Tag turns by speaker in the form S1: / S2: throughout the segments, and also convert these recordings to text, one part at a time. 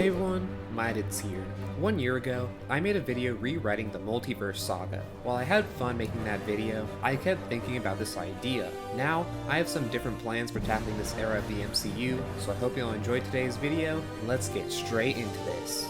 S1: Hey everyone, Midits here. 1 year ago, I made a video rewriting the multiverse saga. While I had fun making that video, I kept thinking about this idea. Now, I have some different plans for tackling this era of the MCU, so I hope you all enjoyed today's video, and let's get straight into this.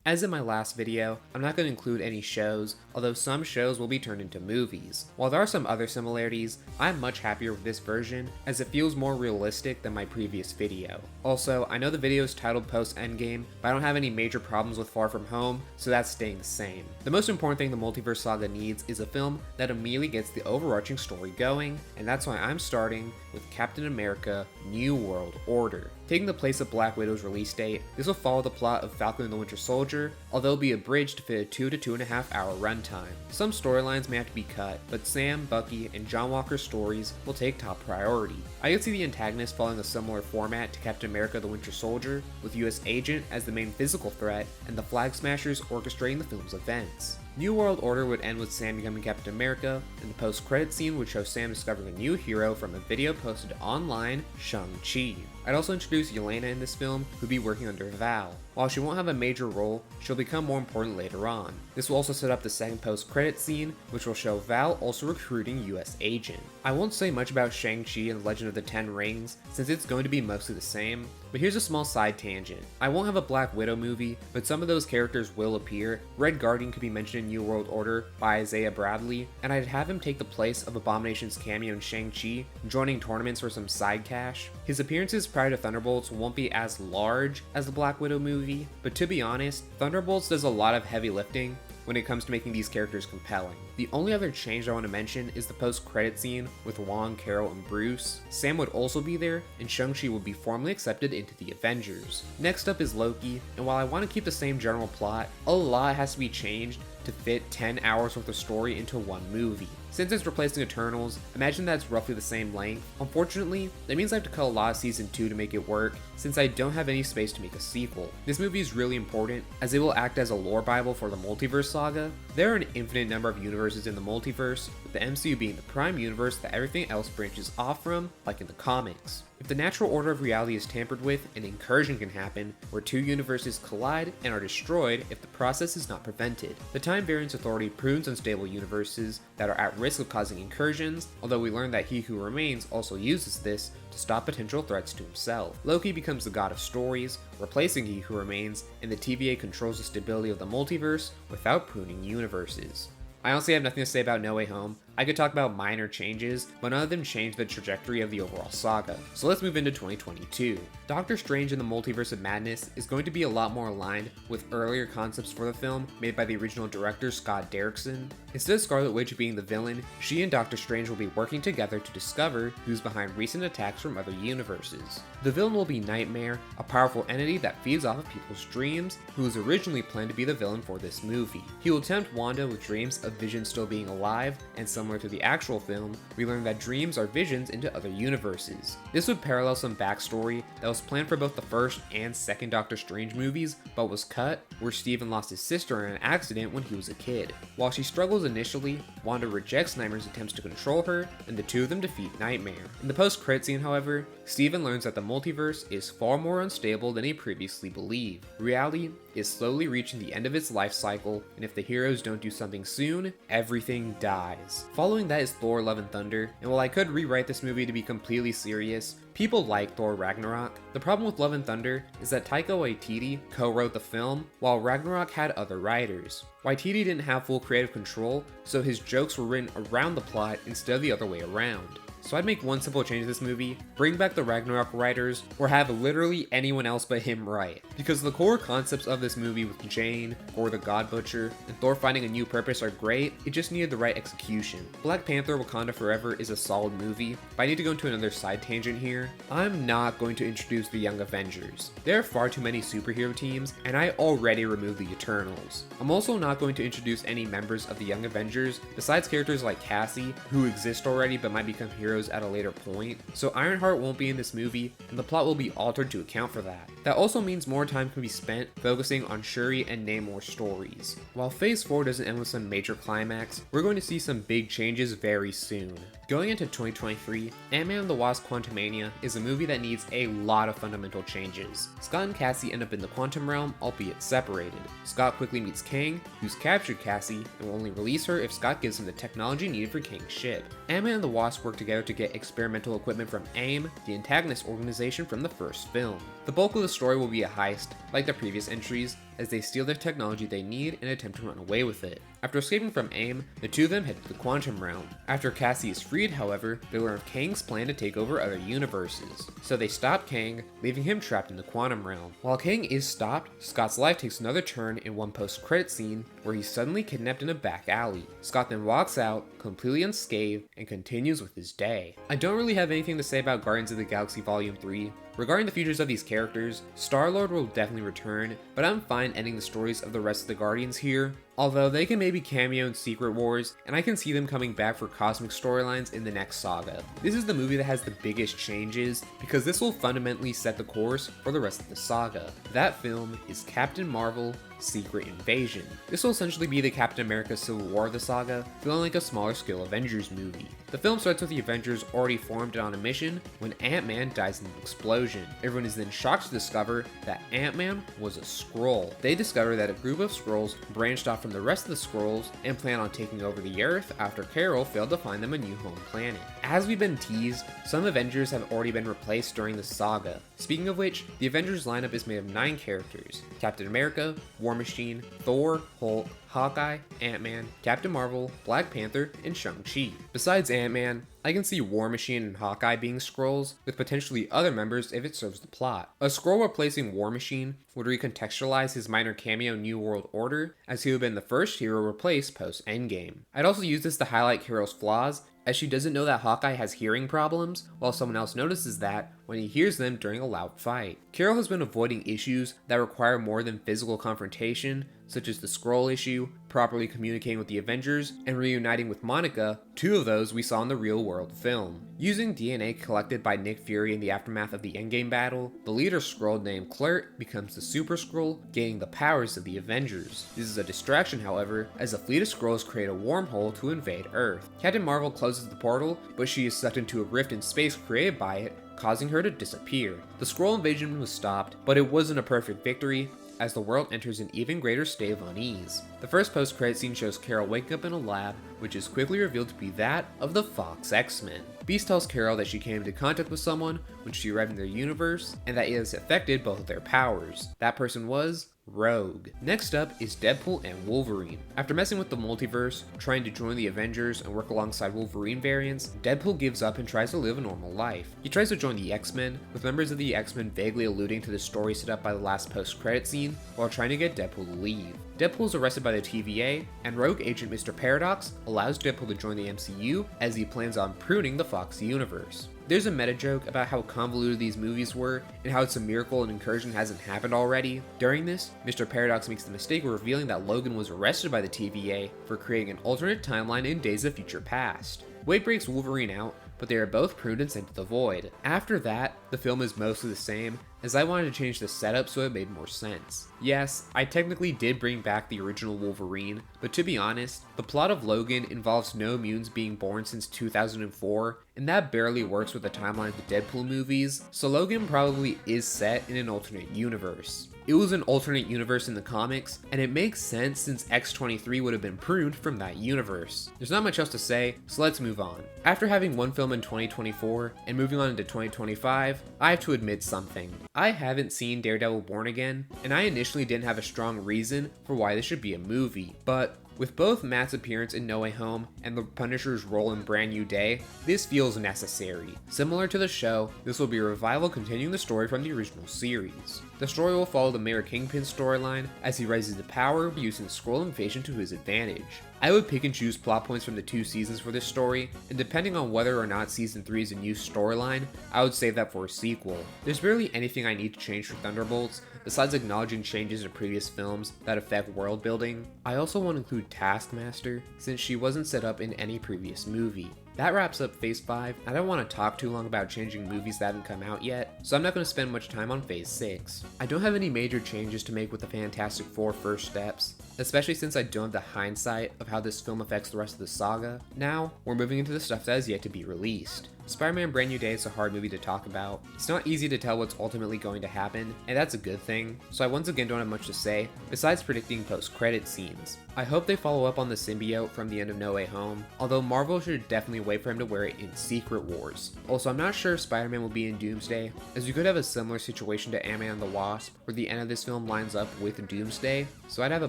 S1: As in my last video, I'm not going to include any shows, although some shows will be turned into movies. While there are some other similarities, I'm much happier with this version, as it feels more realistic than my previous video. Also, I know the video is titled Post Endgame, but I don't have any major problems with Far From Home, so that's staying the same. The most important thing the multiverse saga needs is a film that immediately gets the overarching story going, and that's why I'm starting with Captain America: New World Order. Taking the place of Black Widow's release date, this will follow the plot of Falcon and the Winter Soldier, although be abridged to fit a 2 to 2.5 hour runtime. Some storylines may have to be cut, but Sam, Bucky, and John Walker's stories will take top priority. I could see the antagonist following a similar format to Captain America: The Winter Soldier, with US Agent as the main physical threat and the Flag Smashers orchestrating the film's events. New World Order would end with Sam becoming Captain America, and the post-credit scene would show Sam discovering a new hero from a video posted online, Shang-Chi. I'd also introduce Yelena in this film, who'd be working under Val. While she won't have a major role, she'll become more important later on. This will also set up the second post-credit scene, which will show Val also recruiting US Agent. I won't say much about Shang-Chi and the Legend of the Ten Rings, since it's going to be mostly the same, but here's a small side tangent. I won't have a Black Widow movie, but some of those characters will appear. Red Guardian could be mentioned in New World Order by Isaiah Bradley, and I'd have him take the place of Abomination's cameo in Shang-Chi, joining tournaments for some side cash. His appearances prior to Thunderbolts won't be as large as the Black Widow movie, but to be honest, Thunderbolts does a lot of heavy lifting when it comes to making these characters compelling. The only other change I want to mention is the post-credit scene with Wong, Carol, and Bruce. Sam would also be there, and Shang-Chi would be formally accepted into the Avengers. Next up is Loki, and while I want to keep the same general plot, a lot has to be changed to fit 10 hours worth of story into one movie. Since it's replacing Eternals, imagine that's roughly the same length. Unfortunately, that means I have to cut a lot of season 2 to make it work, since I don't have any space to make a sequel. This movie is really important, as it will act as a lore bible for the multiverse saga. There are an infinite number of universes in the multiverse, with the MCU being the prime universe that everything else branches off from, like in the comics. If the natural order of reality is tampered with, an incursion can happen, where two universes collide and are destroyed if the process is not prevented. The Time Variance Authority prunes unstable universes that are at risk of causing incursions, although we learn that He Who Remains also uses this to stop potential threats to himself. Loki becomes the god of stories, replacing He Who Remains, and the TVA controls the stability of the multiverse without pruning universes. I honestly have nothing to say about No Way Home. I could talk about minor changes, but none of them change the trajectory of the overall saga. So let's move into 2022. Doctor Strange in the Multiverse of Madness is going to be a lot more aligned with earlier concepts for the film made by the original director Scott Derrickson. Instead of Scarlet Witch being the villain, she and Doctor Strange will be working together to discover who's behind recent attacks from other universes. The villain will be Nightmare, a powerful entity that feeds off of people's dreams, who was originally planned to be the villain for this movie. He will tempt Wanda with dreams of Vision still being alive, and similar to the actual film, we learn that dreams are visions into other universes. This would parallel some backstory that was planned for both the first and second Doctor Strange movies, but was cut, where Stephen lost his sister in an accident when he was a kid. While she struggles initially, Wanda rejects Nightmare's attempts to control her, and the two of them defeat Nightmare. In the post-credit scene, however, Stephen learns that the multiverse is far more unstable than he previously believed. Reality is slowly reaching the end of its life cycle, and if the heroes don't do something soon, everything dies. Following that is Thor: Love and Thunder, and while I could rewrite this movie to be completely serious, people like Thor Ragnarok. The problem with Love and Thunder is that Taika Waititi co-wrote the film, while Ragnarok had other writers. Waititi didn't have full creative control, so his jokes were written around the plot instead of the other way around. So I'd make one simple change to this movie, bring back the Ragnarok writers, or have literally anyone else but him write. Because the core concepts of this movie with Jane, Thor the God Butcher, and Thor finding a new purpose are great, it just needed the right execution. Black Panther: Wakanda Forever is a solid movie, but I need to go into another side tangent here. I'm not going to introduce the Young Avengers. There are far too many superhero teams, and I already removed the Eternals. I'm also not going to introduce any members of the Young Avengers, besides characters like Cassie, who exist already but might become heroes heroes at a later point, so Ironheart won't be in this movie and the plot will be altered to account for that. That also means more time can be spent focusing on Shuri and Namor's stories. While Phase 4 doesn't end with some major climax, we're going to see some big changes very soon. Going into 2023, Ant-Man and the Wasp: Quantumania is a movie that needs a lot of fundamental changes. Scott and Cassie end up in the quantum realm, albeit separated. Scott quickly meets Kang, who's captured Cassie, and will only release her if Scott gives him the technology needed for Kang's ship. Ant-Man and the Wasp work together to get experimental equipment from AIM, the antagonist organization from the first film. The bulk of the story will be a heist, like the previous entries, as they steal the technology they need and attempt to run away with it. After escaping from AIM, the two of them head to the quantum realm. After Cassie is freed, however, they learn of Kang's plan to take over other universes. So they stop Kang, leaving him trapped in the quantum realm. While Kang is stopped, Scott's life takes another turn in one post-credit scene where he's suddenly kidnapped in a back alley. Scott then walks out, completely unscathed, and continues with his day. I don't really have anything to say about Guardians of the Galaxy Volume 3. Regarding the futures of these characters, Star-Lord will definitely return, but I'm fine ending the stories of the rest of the Guardians here, although they can maybe cameo in Secret Wars, and I can see them coming back for cosmic storylines in the next saga. This is the movie that has the biggest changes, because this will fundamentally set the course for the rest of the saga. That film is Captain Marvel: Secret Invasion. This will essentially be the Captain America Civil War of the saga, feeling like a smaller scale Avengers movie. The film starts with the Avengers already formed and on a mission when Ant-Man dies in an explosion. Everyone is then shocked to discover that Ant-Man was a Skrull. They discover that a group of Skrulls branched off from the rest of the Skrulls and plan on taking over the Earth after Carol failed to find them a new home planet. As we've been teased, some Avengers have already been replaced during the saga. Speaking of which, the Avengers lineup is made of 9 characters: Captain America, War Machine, Thor, Hulk, Hawkeye, Ant-Man, Captain Marvel, Black Panther, and Shang-Chi. Besides Ant-Man, I can see War Machine and Hawkeye being Skrulls, with potentially other members if it serves the plot. A Skrull replacing War Machine would recontextualize his minor cameo in New World Order, as he would have been the first hero replaced post-Endgame. I'd also use this to highlight Carol's flaws, as she doesn't know that Hawkeye has hearing problems, while someone else notices that when he hears them during a loud fight. Carol has been avoiding issues that require more than physical confrontation, such as the Skrull issue, properly communicating with the Avengers, and reuniting with Monica, 2 of those we saw in the real-world film. Using DNA collected by Nick Fury in the aftermath of the Endgame battle, the leader Skrull named Kl'rt becomes the Super Skrull, gaining the powers of the Avengers. This is a distraction, however, as a fleet of Skrulls create a wormhole to invade Earth. Captain Marvel closes the portal, but she is sucked into a rift in space created by it, causing her to disappear. The Skrull invasion was stopped, but it wasn't a perfect victory, as the world enters an even greater state of unease. The first post-credit scene shows Carol waking up in a lab, which is quickly revealed to be that of the Fox X-Men. Beast tells Carol that she came into contact with someone when she arrived in their universe, and that it has affected both of their powers. That person was Rogue. Next up is Deadpool and Wolverine. After messing with the multiverse, trying to join the Avengers and work alongside Wolverine variants, Deadpool gives up and tries to live a normal life. He tries to join the X-Men, with members of the X-Men vaguely alluding to the story set up by the last post-credit scene, while trying to get Deadpool to leave. Deadpool is arrested by the TVA, and rogue agent Mr. Paradox allows Deadpool to join the MCU as he plans on pruning the Fox universe. There's a meta joke about how convoluted these movies were, and how it's a miracle an incursion hasn't happened already. During this, Mr. Paradox makes the mistake of revealing that Logan was arrested by the TVA for creating an alternate timeline in Days of Future Past. Wade breaks Wolverine out, but they are both pruned and sent to the void. After that, the film is mostly the same, as I wanted to change the setup so it made more sense. Yes, I technically did bring back the original Wolverine, but to be honest, the plot of Logan involves no mutants being born since 2004, and that barely works with the timeline of the Deadpool movies, so Logan probably is set in an alternate universe. It was an alternate universe in the comics, and it makes sense since X-23 would have been pruned from that universe. There's not much else to say, so let's move on. After having one film in 2024, and moving on into 2025, I have to admit something. I haven't seen Daredevil Born Again, and I initially didn't have a strong reason for why this should be a movie, but with both Matt's appearance in No Way Home and the Punisher's role in Brand New Day, this feels necessary. Similar to the show, this will be a revival continuing the story from the original series. The story will follow the Mayor Kingpin storyline as he rises to power using the Skrull invasion to his advantage. I would pick and choose plot points from the 2 seasons for this story, and depending on whether or not season 3 is a new storyline, I would save that for a sequel. There's barely anything I need to change for Thunderbolts, besides acknowledging changes in previous films that affect world building. I also want to include Taskmaster, since she wasn't set up in any previous movie. That wraps up Phase 5. I don't want to talk too long about changing movies that haven't come out yet, so I'm not going to spend much time on Phase 6. I don't have any major changes to make with the Fantastic Four first steps, especially since I don't have the hindsight of how this film affects the rest of the saga. Now, we're moving into the stuff that has yet to be released. Spider-Man Brand New Day is a hard movie to talk about. It's not easy to tell what's ultimately going to happen, and that's a good thing, so I once again don't have much to say, besides predicting post-credit scenes. I hope they follow up on the symbiote from the end of No Way Home, although Marvel should definitely wait for him to wear it in Secret Wars. Also, I'm not sure if Spider-Man will be in Doomsday, as you could have a similar situation to Ant-Man and the Wasp, where the end of this film lines up with Doomsday, so I'd have a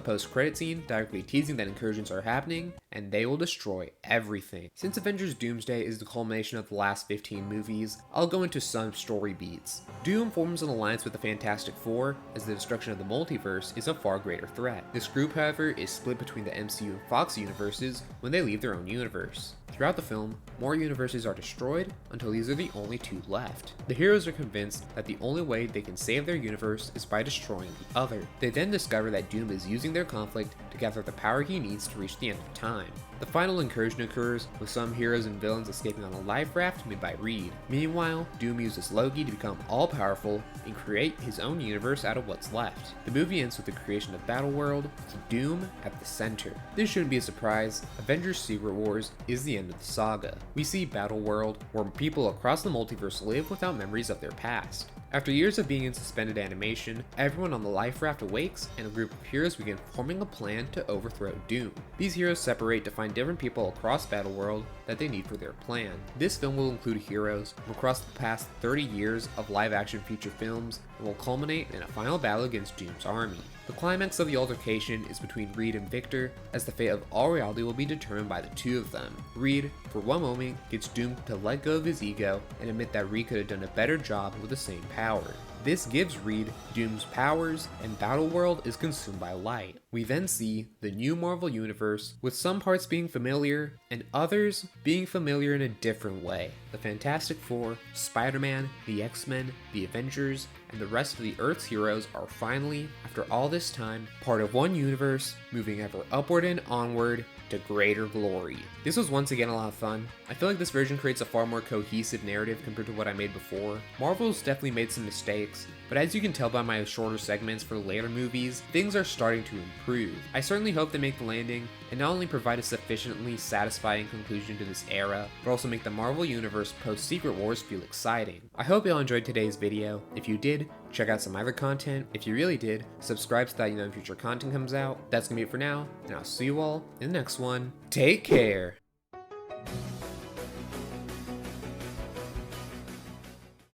S1: post-credit scene directly teasing that incursions are happening, and they will destroy everything. Since Avengers Doomsday is the culmination of the last 15 movies, I'll go into some story beats. Doom forms an alliance with the Fantastic Four, as the destruction of the multiverse is a far greater threat. This group, however, is split between the MCU and Fox universes when they leave their own universe. Throughout the film, more universes are destroyed until these are the only two left. The heroes are convinced that the only way they can save their universe is by destroying the other. They then discover that Doom is using their conflict to gather the power he needs to reach the end of time. The final incursion occurs, with some heroes and villains escaping on a life raft made by Reed. Meanwhile, Doom uses Loki to become all-powerful and create his own universe out of what's left. The movie ends with the creation of Battleworld, with Doom at the center. This shouldn't be a surprise. Avengers Secret Wars is the end of the saga. We see Battleworld, where people across the multiverse live without memories of their past. After years of being in suspended animation, everyone on the life raft awakes, and a group of heroes begin forming a plan to overthrow Doom. These heroes separate to find different people across Battleworld that they need for their plan. This film will include heroes from across the past 30 years of live-action feature films and will culminate in a final battle against Doom's army. The climax of the altercation is between Reed and Victor, as the fate of all reality will be determined by the two of them. Reed, for one moment, gets Doom to let go of his ego and admit that Reed could have done a better job with the same power. This gives Reed Doom's powers, and Battleworld is consumed by light. We then see the new Marvel Universe, with some parts being familiar, and others being familiar in a different way. The Fantastic Four, Spider-Man, the X-Men, the Avengers, and the rest of the Earth's heroes are finally, after all this time, part of one universe, moving ever upward and onward to greater glory. This was once again a lot of fun. I feel like this version creates a far more cohesive narrative compared to what I made before. Marvel's definitely made some mistakes, but as you can tell by my shorter segments for later movies, things are starting to improve. I certainly hope they make the landing and not only provide a sufficiently satisfying conclusion to this era, but also make the Marvel Universe post-Secret Wars feel exciting. I hope y'all enjoyed today's video. If you did, check out some other content. If you really did, subscribe so that you know when future content comes out. That's gonna be it for now, and I'll see you all in the next one. Take care!